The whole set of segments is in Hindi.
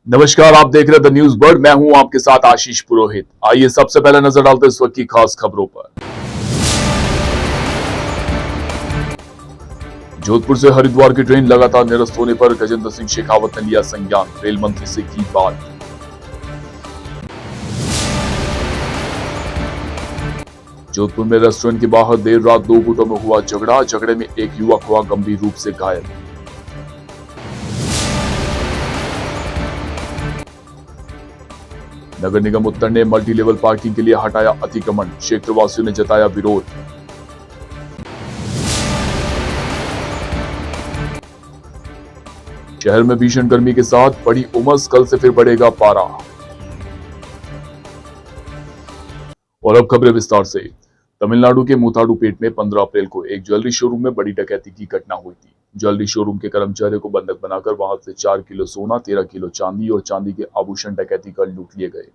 नमस्कार, आप देख रहे हैं द न्यूज बर्ड। मैं हूं आपके साथ आशीष पुरोहित। आइए सबसे पहले नजर डालते हैं इस वक्त की खास खबरों पर। जोधपुर से हरिद्वार की ट्रेन लगातार निरस्त होने पर गजेंद्र सिंह शेखावत ने लिया संज्ञान, रेल मंत्री से की बात। जोधपुर में रेस्टोरेंट के बाहर देर रात दो गुटों में हुआ झगड़े में एक युवक हुआ गंभीर रूप से घायल। नगर निगम उत्तर ने मल्टी लेवल पार्किंग के लिए हटाया अतिक्रमण, क्षेत्रवासियों ने जताया विरोध। शहर में भीषण गर्मी के साथ बढ़ी उमस, कल से फिर बढ़ेगा पारा। और अब खबरें विस्तार से। तमिलनाडु के मुथाडुपेट में 15 अप्रैल को एक ज्वेलरी शोरूम में बड़ी डकैती की घटना हुई थी। ज्वेलरी शोरूम के कर्मचारियों को बंधक बनाकर वहां से 4 किलो सोना, 13 किलो चांदी और चांदी के आभूषण डकैती कर लूट लिए गए।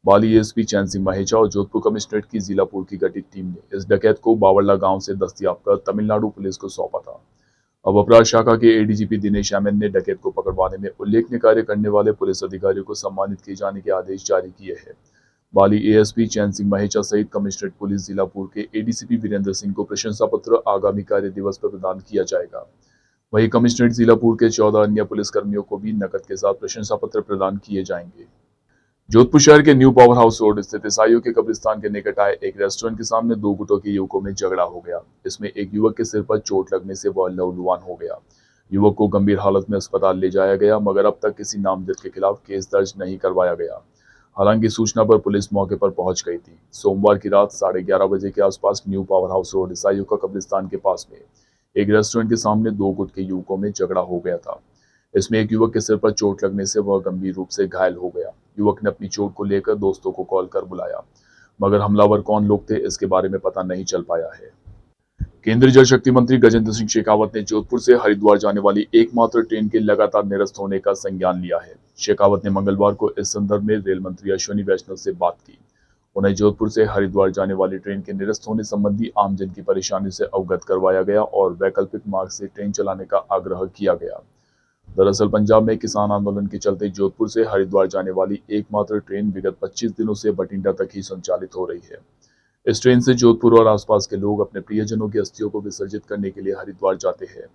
बाली एएसपी चैन सिंह महेचा और जोधपुर कमिश्नरेट की जिलापुर की गठित टीम ने इस डकैत को बावड़ला गांव से दस्तयाब कर तमिलनाडु पुलिस को सौंपा था। अब अपराध शाखा के एडीजीपी दिनेश एमएन ने डकैत को पकड़वाने में उल्लेखनीय कार्य करने वाले पुलिस अधिकारियों को सम्मानित किए जाने के आदेश जारी किए हैं। बाली एएसपी चैन सिंह महेचा सहित कमिश्नरेट पुलिस जिलापुर के एडीसीपी वीरेंद्र सिंह को प्रशंसा पत्र आगामी कार्य दिवस पर प्रदान किया जाएगा। वहीं कमिश्नरेट जिलापुर के 14 अन्य पुलिसकर्मियों को भी नकद के साथ प्रशंसा पत्र प्रदान किए जाएंगे। जोधपुर शहर के न्यू पावर हाउस रोड स्थित ईसाइयों के कब्रिस्तान के निकट आए एक रेस्टोरेंट के सामने दो गुटों के युवकों में झगड़ा हो गया। इसमें एक युवक के सिर पर चोट लगने से वह लहूलुहान हो गया। युवक को गंभीर हालत में अस्पताल ले जाया गया, मगर अब तक किसी नामजद के खिलाफ केस दर्ज नहीं करवाया गया। हालांकि सूचना पर पुलिस मौके पर पहुंच गई थी। सोमवार की रात 11:30 बजे के आसपास न्यू पावर हाउस रोड ईसाइयों का कब्रिस्तान के पास में एक रेस्टोरेंट के सामने दो गुट के युवकों में झगड़ा हो गया था। इसमें एक युवक के सिर पर चोट लगने से वह गंभीर रूप से घायल हो गया। युवक ने अपनी चोट को लेकर दोस्तों को कॉल कर बुलाया, मगर हमलावर कौन लोग थे इसके बारे में पता नहीं चल पाया है। केंद्रीय जल शक्ति मंत्री गजेंद्र सिंह शेखावत ने जोधपुर से हरिद्वार जाने वाली एकमात्र ट्रेन के लगातार निरस्त होने का संज्ञान लिया है। शेखावत ने मंगलवार को इस संदर्भ में रेल मंत्री अश्विनी वैष्णव से बात की। उन्हें जोधपुर से हरिद्वार जाने वाली ट्रेन के निरस्त होने संबंधी आमजन की परेशानी से अवगत करवाया गया और वैकल्पिक मार्ग से ट्रेन चलाने का आग्रह किया गया। दरअसल पंजाब में किसान आंदोलन के चलते जोधपुर से हरिद्वार जाने वाली एकमात्र ट्रेन विगत 25 दिनों से बठिंडा तक ही संचालित हो रही है। इस ट्रेन से जोधपुर और आसपास के लोग अपने प्रियजनों की अस्थियों को विसर्जित करने के लिए हरिद्वार जाते हैं।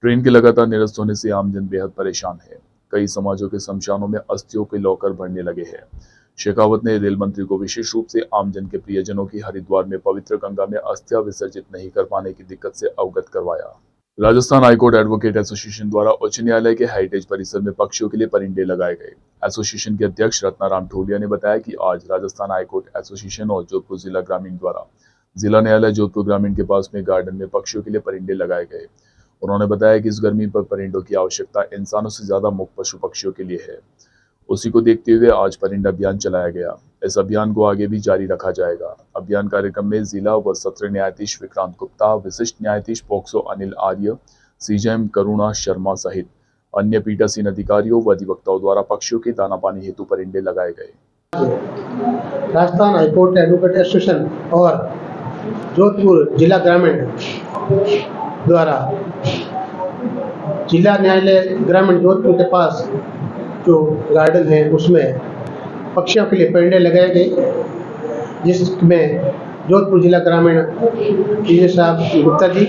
ट्रेन के लगातार निरस्त होने से आमजन बेहद परेशान है। कई समाजों के शमशानों में अस्थियों के लॉकर भरने लगे हैं। शेखावत ने रेल मंत्री को विशेष रूप से आमजन के प्रियजनों की हरिद्वार में पवित्र गंगा में अस्थियां विसर्जित नहीं कर पाने की दिक्कत से अवगत करवाया। राजस्थान हाईकोर्ट एडवोकेट एसोसिएशन द्वारा उच्च न्यायालय के हेरिटेज परिसर में पक्षियों के लिए परिंदे लगाए गए। एसोसिएशन के अध्यक्ष रत्नाराम ठोलिया ने बताया कि आज राजस्थान हाईकोर्ट एसोसिएशन और जोधपुर जिला ग्रामीण द्वारा जिला न्यायालय जोधपुर ग्रामीण के पास में गार्डन में पक्षियों के लिए परिंदे लगाए गए। उन्होंने बताया कि इस गर्मी पर परिंदों की आवश्यकता इंसानों से ज्यादा मुख्य पशु पक्षियों के लिए है। उसी को देखते हुए आज परिंदा अभियान चलाया गया। इस अभियान को आगे भी जारी रखा जाएगा। अभियान कार्यक्रम में जिला व सत्र न्यायाधीश विक्रांत गुप्ता, विशिष्ट न्यायाधीश पोक्सो अनिल आर्य, सीजेएम करुणा शर्मा सहित अन्य पीठासीन अधिकारियों व अधिवक्ताओं द्वारा पक्षियों के दाना पानी हेतु परिंदे लगाए गए। राजस्थान हाईकोर्ट एडवोकेट एसोसिएशन और जोधपुर जिला ग्रामीण द्वारा जिला न्यायालय ग्रामीण जोधपुर के पास जो गार्डन है उसमें पक्षियों के लिए परिंदे लगाए गए, जिसमें जोधपुर जिला ग्रामीण पीजे साहब गुप्ता जी,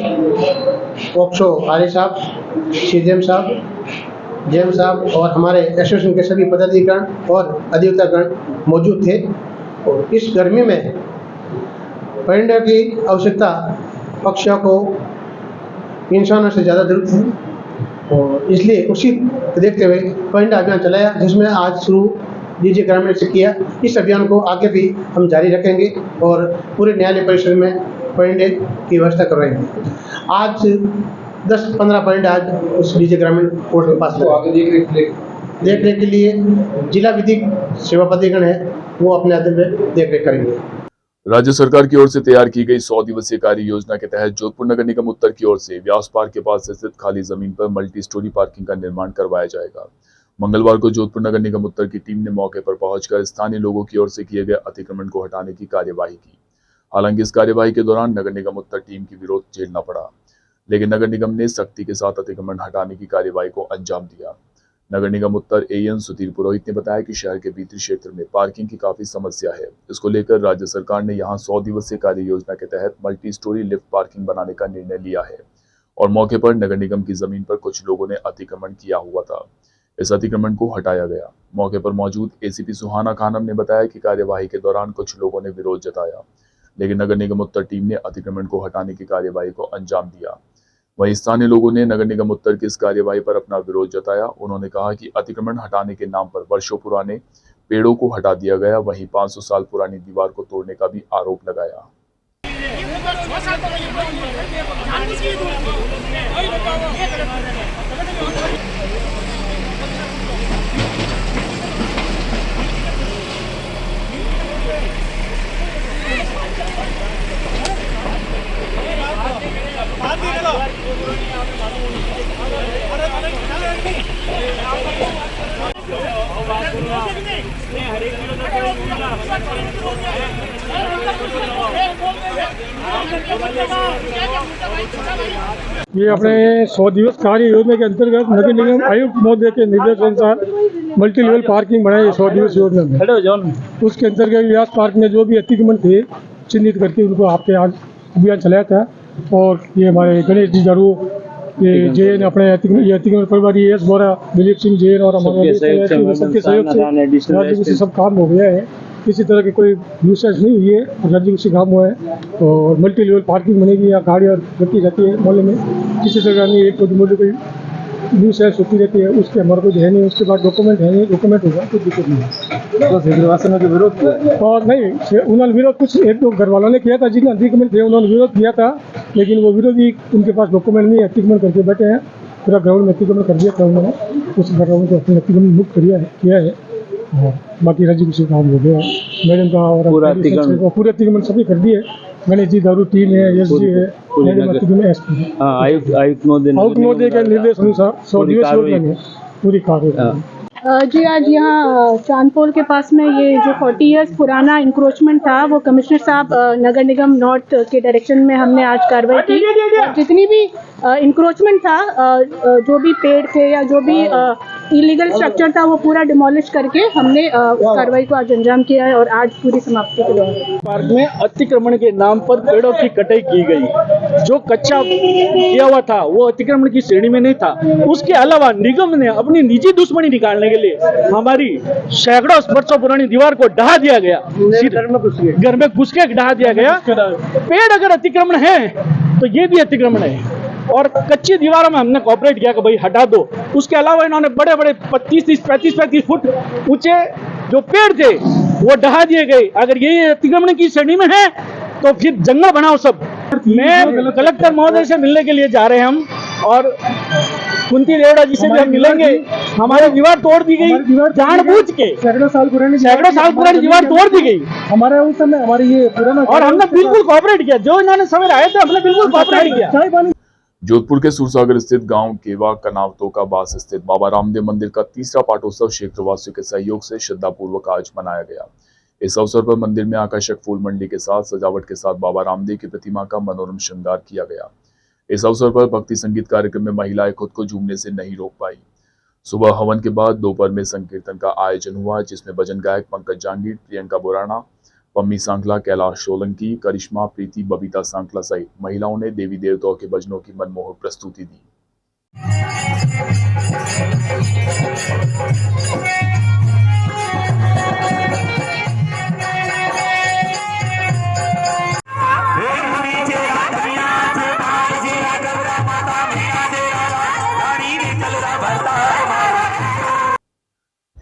पोक्सो आर्य साहब, सीजेएम साहब, जेएम साहब और हमारे एसोसिएशन के सभी पदाधिकारी और अधिवक्तागण मौजूद थे। और इस गर्मी में परिंदे की आवश्यकता पक्षियों को इंसानों से ज़्यादा जरूरत है और इसलिए उसी देखते हुए परिंदा अभियान चलाया, जिसमें आज शुरू डीजे ग्रामीण से किया। इस अभियान को आगे भी हम जारी रखेंगे और पूरे न्यायालय परिसर में परिंदे की व्यवस्था करवाएंगे। आज 10-15 परिंदे आज उस डीजे ग्रामीण कोर्ट के पास देखने के लिए जिला विधिक सेवा प्राधिकरण है, वो अपने आदर में देख रेख करेंगे। राज्य सरकार की ओर से तैयार की गई 100 दिवसीय कार्य योजना के तहत जोधपुर नगर निगम उत्तर की ओर से व्यास पार्क के पास स्थित खाली जमीन पर मल्टी स्टोरी पार्किंग का निर्माण करवाया जाएगा। मंगलवार को जोधपुर नगर निगम उत्तर की टीम ने मौके पर पहुंचकर स्थानीय लोगों की ओर से किए गए अतिक्रमण को हटाने की कार्यवाही की। हालांकि इस कार्यवाही के दौरान नगर निगम उत्तर टीम की विरोध झेलना पड़ा, लेकिन नगर निगम ने सख्ती के साथ अतिक्रमण हटाने की कार्यवाही को अंजाम दिया। नगर निगम उत्तर एएन सुधीर पुरोहित ने बताया कि शहर के भीतरी क्षेत्र में पार्किंग की काफी समस्या है। इसको लेकर राज्य सरकार ने यहां 100 दिवसीय कार्य योजना के तहत मल्टी स्टोरी लिफ्ट पार्किंग बनाने का निर्णय लिया है और मौके पर नगर निगम की जमीन पर कुछ लोगों ने अतिक्रमण किया हुआ था। इस अतिक्रमण को हटाया गया। मौके पर मौजूद एसीपी सुहाना खानम ने बताया कि कार्यवाही के दौरान कुछ लोगों ने विरोध जताया, लेकिन नगर निगम उत्तर टीम ने अतिक्रमण को हटाने की कार्यवाही को अंजाम दिया। वहीं स्थानीय लोगों ने नगर निगम उत्तर की इस कार्यवाही पर अपना विरोध जताया। उन्होंने कहा कि अतिक्रमण हटाने के नाम पर वर्षों पुराने पेड़ों को हटा दिया गया, वहीं 500 साल पुरानी दीवार को तोड़ने का भी आरोप लगाया। ये अपने 100 दिवस कार्य योजना के अंतर्गत नगर निगम आयुक्त महोदय के निर्देशानुसार मल्टी लेवल पार्किंग बनाई 100 दिवस योजना में। उसके अंतर्गत व्यास पार्क में जो भी अतिक्रमण थे चिन्हित करके उनको आपके आज अभियान चलाया था। और ये हमारे गणेश जी जारू, ये जैन अपने अतिक्रमण प्रभारी एस बोरा, दिलीप सिंह जैन और हमारे सबके सहयोग से राज्य से सब काम हो गया है। किसी तरह की कोई न्यूसेंस नहीं हुई है, राज्य से काम हुआ है। और मल्टी लेवल पार्किंग बनेगी, या गाड़ी और रखी जाती है मोहल्ले में, किसी तरह नहीं एक कोई न्यूसेंस होती रहती है, उसके हमारे कुछ है नहीं। उसके बाद डॉक्यूमेंट है नहीं, डॉक्यूमेंट होगा तो दिक्कत नहीं है। तो क्षेत्रवासियों के विरोध किया और नहीं, उन्होंने विरोध कुछ एक दो घर वालों ने किया था, जिन्हें अतिक्रमण थे उन्होंने विरोध किया था, लेकिन वो विरोधी उनके पास डॉक्यूमेंट नहीं है, अतिक्रमण करके बैठे हैं। पूरा ग्राउंड में अतिक्रमण कर दिया था उन्होंने, उस ग्राउंड को अपने अतिक्रमण मुक्त किया है। और बाकी राज्य से काम हो गया है। मैडम का और पूरे अतिक्रमण सभी कर दिए। गणेश जी दारू टीम है, एस जी है, आयुक्त महोदय के निर्देश अनुसार 100 दिवस योजना में पूरी कार्य। जी आज यहाँ चांदपोल के पास में ये जो 40 इयर्स पुराना इंक्रोचमेंट था, वो कमिश्नर साहब नगर निगम नॉर्थ के डायरेक्शन में हमने आज कार्रवाई की। और जितनी भी इंक्रोचमेंट था, जो भी पेड़ थे या जो भी इलीगल स्ट्रक्चर था, वो पूरा डिमोलिश करके हमने कार्रवाई को आज अंजाम किया है और आज पूरी समाप्ति के दौरान पार्क में अतिक्रमण के नाम पर पेड़ों की कटाई की गई। जो कच्चा किया हुआ था वो अतिक्रमण की श्रेणी में नहीं था। उसके अलावा निगम ने अपनी निजी दुश्मनी निकालने के लिए हमारी सैकड़ों वर्षों पुरानी दीवार को ढहा दिया गया, घर में घुस के ढहा दिया गया। पेड़ अगर अतिक्रमण है तो ये भी अतिक्रमण है। और कच्ची दीवारों में हमने कोऑपरेट किया कि भाई हटा दो। उसके अलावा इन्होंने बड़े बड़े 35 फुट ऊंचे जो पेड़ थे वो ढहा दिए गए। अगर ये अतिक्रमण की श्रेणी में है तो फिर जंगल बनाओ सब। मैं कलेक्टर महोदय से मिलने के लिए जा रहे हैं हम, और कुंती देवड़ा जी से भी हम मिलेंगे। हमारी दीवार तोड़ दी गई जानबूझ के, सैकड़ों साल पुरानी दीवार तोड़ दी गई हमारे उस समय, हमारी ये पुराना, और हमने बिल्कुल कोऑपरेट किया। जो इन्होंने समय आए थे हमने बिल्कुल कोऑपरेट किया। जोधपुर के सूरसागर स्थित गांव केवा कनावतों का बास स्थित बाबा रामदेव मंदिर का तीसरा पाटोत्सव क्षेत्रवासियों के सहयोग से श्रद्धापूर्वक आज मनाया गया। इस अवसर पर मंदिर में आकर्षक फूल मंडी के साथ सजावट के साथ बाबा रामदेव की प्रतिमा का मनोरम श्रृंगार किया गया। इस अवसर पर भक्ति संगीत कार्यक्रम में महिलाएं खुद को झूमने से नहीं रोक पाई। सुबह हवन के बाद दोपहर में संकीर्तन का आयोजन हुआ, जिसमें भजन गायक पंकज जांगीर, प्रियंका बोराना, पम्मी सांखला, कैलाश सोलंकी, करिश्मा, प्रीति, बबीता सांखला सहित महिलाओं ने देवी देवताओं के भजनों की मनमोहक प्रस्तुति दी।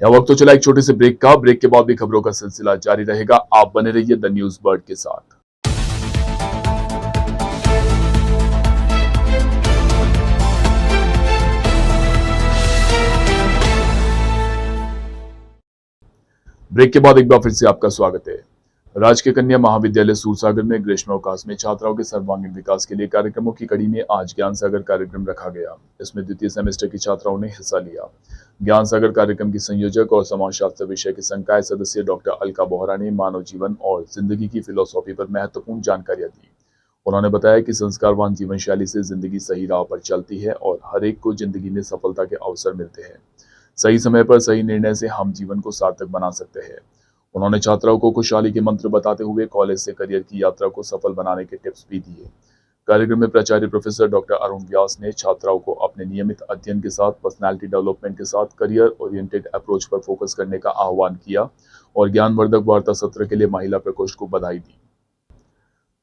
यह वक्त तो चला एक छोटे से ब्रेक का। ब्रेक के बाद भी खबरों का सिलसिला जारी रहेगा। आप बने रहिए द न्यूज बर्ड के साथ। ब्रेक के बाद एक बार फिर से आपका स्वागत है। राजकीय कन्या महाविद्यालय सूरसागर में ग्रीष्मावकाश में छात्राओं के सर्वांगीण विकास के लिए कार्यक्रमों की कड़ी में आज ज्ञान सागर कार्यक्रम रखा गया। इसमें द्वितीय सेमेस्टर की छात्राओं ने हिस्सा लिया। ज्ञान सागर कार्यक्रम की संयोजक और समाजशास्त्र विषय के संकाय सदस्य डॉक्टर अलका बोहरा ने मानव जीवन और जिंदगी की फिलोसॉफी पर महत्वपूर्ण जानकारियां दी। उन्होंने बताया कि संस्कारवान जीवन शैली से जिंदगी सही राह पर चलती है और हर एक को जिंदगी में सफलता के अवसर मिलते हैं। सही समय पर सही निर्णय से हम जीवन को सार्थक बना सकते हैं। उन्होंने छात्राओं को खुशहाली के मंत्र बताते हुए कॉलेज से करियर की यात्रा को सफल बनाने के टिप्स भी दिए। कार्यक्रम में प्राचार्य प्रोफेसर डॉक्टर अरुण व्यास ने छात्राओं को अपने नियमित अध्ययन के साथ पर्सनालिटी डेवलपमेंट के साथ करियर ओरिएंटेड अप्रोच पर फोकस करने का आह्वान किया और ज्ञानवर्धक वार्ता सत्र के लिए महिला प्रकोष्ठ को बधाई दी।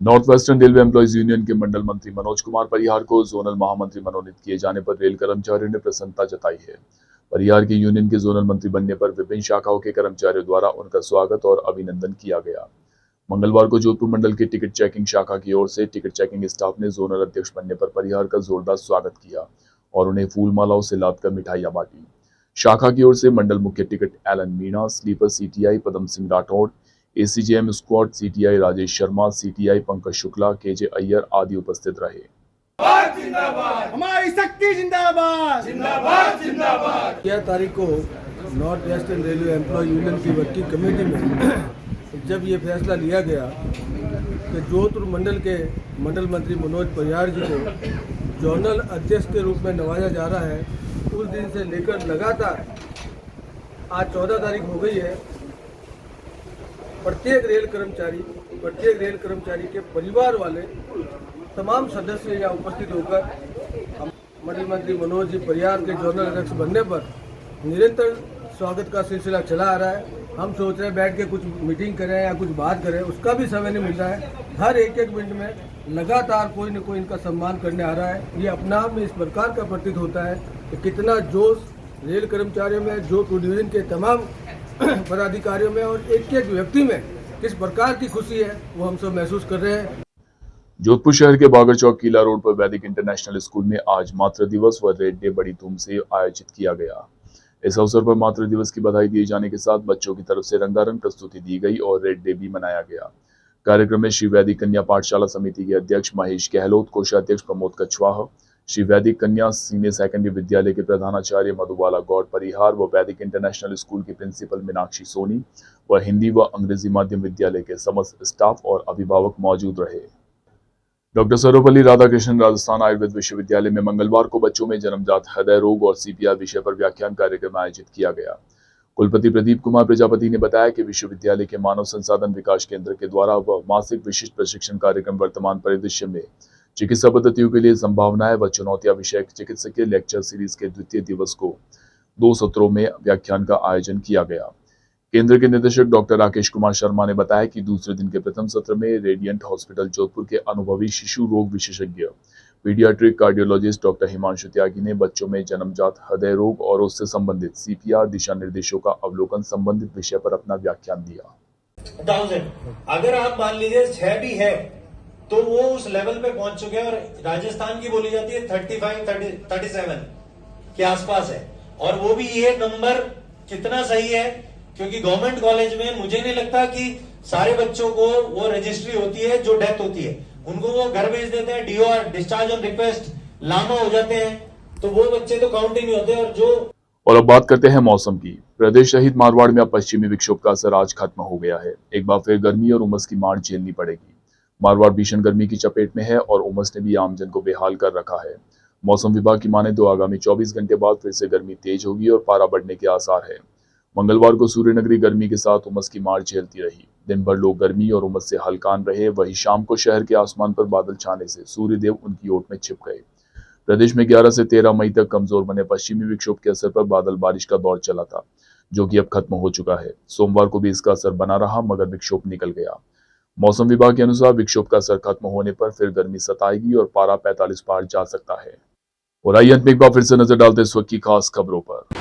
North western railway employees union के मंडल मंत्री मनोज कुमार परिहार को जोनल महामंत्री मनोनीत किए जाने पर रेल कर्मचारियों ने प्रसन्नता जताई है। परिहार के यूनियन के जोनल मंत्री बनने पर विभिन्न शाखाओं के कर्मचारियों द्वारा उनका स्वागत और अभिनंदन किया गया। मंगलवार को जोधपुर मंडल की टिकट चेकिंग शाखा की ओर से टिकट चेकिंग स्टाफ ने जोनल अध्यक्ष बनने पर परिहार का जोरदार स्वागत किया और उन्हें फूल मालाओं से लादकर मिठाइयां बांटी। शाखा की ओर से मंडल मुख्य ticket Alan Meena, sleeper CTI Padam Singh Rathore, ACJM squad CTI Rajesh Sharma, CTI Pankaj Shukla, KJ Iyer आदि उपस्थित रहे। हमारी शक्ति जिंदाबाद जिंदाबाद जिंदाबाद। 11 तारीख को North western Railway employ union की वर्किंग कमेटी में जब ये फैसला लिया गया कि जोधपुर मंडल के मंडल मंत्री मनोज परिहार जी को जोनल अध्यक्ष के रूप में नवाजा जा रहा है, उस दिन से लेकर लगातार आज 14 तारीख हो गई है, प्रत्येक रेल कर्मचारी के परिवार वाले तमाम सदस्य यहाँ उपस्थित होकर मंडल मंत्री मनोज जी परिहार के जोनल अध्यक्ष बनने पर निरंतर स्वागत का सिलसिला चला आ रहा है। हम सोच रहे हैं बैठ के कुछ मीटिंग करें या कुछ बात करें, उसका भी समय नहीं मिल रहा है। हर एक मिनट में लगातार कोई न कोई इनका सम्मान करने आ रहा है। ये अपना आप में इस प्रकार का प्रतीत होता है कि कितना जोश रेल कर्मचारियों में, जोधपुर डिवीजन के तमाम पदाधिकारियों में और एक व्यक्ति में किस प्रकार की खुशी है वो हम सब महसूस कर रहे हैं। जोधपुर शहर के बागर चौक किला रोड पर वैदिक इंटरनेशनल स्कूल में आज मातृ दिवस व रेड डे बड़ी धूम से आयोजित किया गया। इस अवसर पर मातृ दिवस की बधाई दिए जाने के साथ बच्चों की तरफ से रंगारंग प्रस्तुति दी गई और रेड डे भी मनाया गया। कार्यक्रम में श्री वैदिक कन्या पाठशाला समिति के अध्यक्ष महेश गहलोत, कोषाध्यक्ष प्रमोद कछवाहा, श्री वैदिक कन्या सीनियर सेकेंडरी विद्यालय के प्रधानाचार्य मधुबाला गौड़ परिहार व वैदिक इंटरनेशनल स्कूल की प्रिंसिपल मीनाक्षी सोनी व हिंदी व अंग्रेजी माध्यम विद्यालय के समस्त स्टाफ और अभिभावक मौजूद रहे। डॉक्टर सर्वपल्ली राधाकृष्णन राजस्थान आयुर्वेद विश्वविद्यालय में मंगलवार को बच्चों में जन्मजात हृदय रोग और सीपीआर विषय पर व्याख्यान कार्यक्रम आयोजित किया गया। कुलपति प्रदीप कुमार प्रजापति ने बताया कि विश्वविद्यालय के मानव संसाधन विकास केंद्र के द्वारा मासिक विशिष्ट प्रशिक्षण कार्यक्रम वर्तमान परिदृश्य में चिकित्सा पद्धतियों के लिए संभावनाएं व चुनौतियां विषयक चिकित्सकीय लेक्चर सीरीज के द्वितीय दिवस को 2 सत्रों में व्याख्यान का आयोजन किया गया। केंद्र के निदेशक डॉक्टर राकेश कुमार शर्मा ने बताया कि दूसरे दिन के प्रथम सत्र में रेडियंट हॉस्पिटल जोधपुर के अनुभवी शिशु रोग विशेषज्ञ पीडियाट्रिक कार्डियोलॉजिस्ट डॉक्टर हिमांशु त्यागी ने बच्चों में जन्मजात हृदय रोग और उससे संबंधित सीपीआर दिशा निर्देशों का अवलोकन संबंधित विषय पर अपना व्याख्यान दिया। अगर आप मान लीजिए 6 भी है तो वो उस लेवल पे पहुंच चुके हैं और राजस्थान की बोली जाती है 35-37 के आसपास है और वो भी ये नंबर कितना सही है क्योंकि गवर्नमेंट कॉलेज में मुझे नहीं लगता कि सारे बच्चों को वो रजिस्ट्री होती है जो डेथ होती है, उनको वो घर भेज देते हैं, DO discharge on request LAMA हो जाते हैं, तो वो बच्चे तो काउंट ही नहीं होते। और अब बात करते हैं मौसम की। प्रदेश सहित मारवाड़ में अब पश्चिमी विक्षोभ का असर आज खत्म हो गया है। एक बार फिर गर्मी और उमस की मार झेलनी पड़ेगी। मारवाड़ भीषण गर्मी की चपेट में है और उमस ने भी आमजन को बेहाल कर रखा है। मौसम विभाग की माने तो आगामी 24 घंटे बाद फिर से गर्मी तेज होगी और पारा बढ़ने के आसार है। मंगलवार को सूर्यनगरी गर्मी के साथ उमस की मार झेलती रही। दिन भर लोग गर्मी और उमस से हलकान रहे। वहीं शाम को शहर के आसमान पर बादल छाने से सूर्यदेव उनकी ओट में छिप गए। प्रदेश में 11 से 13 मई तक कमजोर बने पश्चिमी विक्षोभ के असर पर बादल बारिश का दौर चला था, जो कि अब खत्म हो चुका है। सोमवार को भी इसका असर बना रहा, मगर विक्षोभ निकल गया। मौसम विभाग के अनुसार विक्षोभ का असर खत्म होने पर फिर गर्मी सताएगी और पारा 45 पार जा सकता है। और आइए अंत में एक बार फिर से नजर डालते इस वक्त की खास खबरों पर।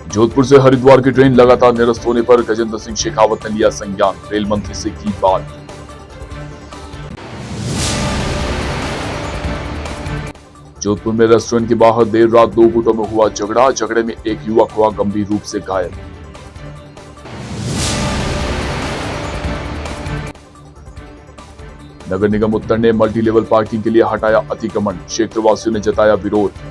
जोधपुर से हरिद्वार की ट्रेन लगातार निरस्त होने पर गजेंद्र सिंह शेखावत ने लिया संज्ञान, रेल मंत्री से की बात। जोधपुर में रेस्टोरेंट के बाहर देर रात 2 गुटों में हुआ झगड़ा। झगड़े में एक युवक हुआ गंभीर रूप से घायल। नगर निगम उत्तर ने मल्टी लेवल पार्किंग के लिए हटाया अतिक्रमण, क्षेत्रवासियों ने जताया विरोध।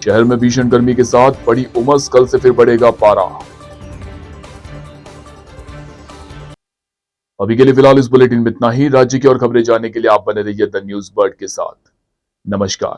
शहर में भीषण गर्मी के साथ बढ़ी उमस, कल से फिर बढ़ेगा पारा। अभी के लिए फिलहाल इस बुलेटिन में इतना ही। राज्य की और खबरें जानने के लिए आप बने रहिए द न्यूज बर्ड के साथ। नमस्कार।